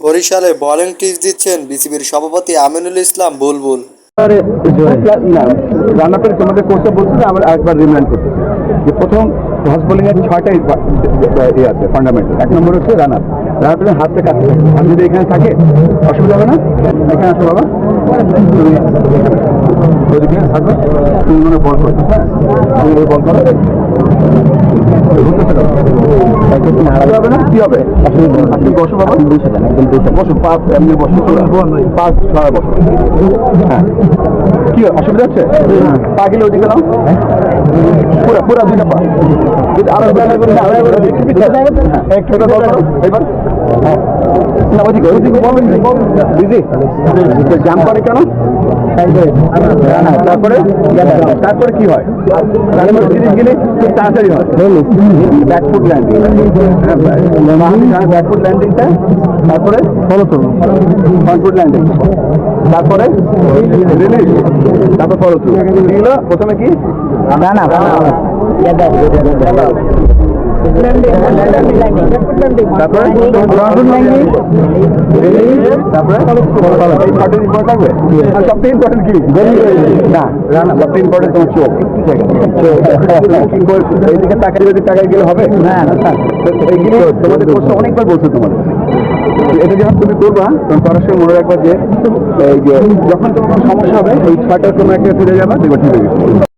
বরিশালে bowling tips দিচ্ছেন বিসিবির সভাপতি আমিনুল ইসলাম বুলবুল। রান্নাপের তোমাদের কোর্সে বলছে যে আমরা আরেকবার রিমাইন্ড করতেছি যে প্রথম ফাস্ট বোলিং এর 6টা ইয়ে আছে ফান্ডামেন্টাল। 1 নম্বর হচ্ছে রানার হাতের কাছে থাকে, আর যদি এখানে থাকে অসুবিধা হবে না। এখানে আসো বাবা, তুমি ওইদিকে থাকো, তুমি মনে বল করছো। হ্যাঁ, তুমি ওই বল করো, হবে না, কি হবে? আপনি বসো বাবা, বসো, পা এমনি বসো, পা ছড়া বসো। হ্যাঁ, কি অসুবিধা হচ্ছে? পা গেলে ওইদিকে নাও, পুরা পুরা 2টা পা। আরো এবার না, ওদিকে ওদিকে বলবেন দিদি জাম করে কেন? তারপরে তারপরে কি হয়? তারপরে জিনিস গেলে খুব তাড়াতাড়ি হয় ব্যাকফুট ল্যান্ডিং। ব্যাকফুট ল্যান্ডিংটা, তারপরে ফলো থ্রু, ফ্রন্টফুট ল্যান্ডিং, তারপরে রিলিজ, তারপর ফলো থ্রু। এগুলো প্রথমে কি না তারপরে সবচেয়ে ইম্পর্টেন্ট কি না রানা, সবচেয়ে ইম্পর্টেন্ট তোমার চোখ। এইদিকে টাকা যদি টাকা গেলে হবে না, এইগুলো তোমাদের কোর্সে অনেকবার বলছো তোমাদের। এটা যখন তুমি করবা তখন করার সময় মনে রাখবা যে এই যে যখন তোমার সমস্যা হবে ওই 6টার কোনো একটা ফিরে যাবা, দেখবা ঠিক হয়ে গেছে।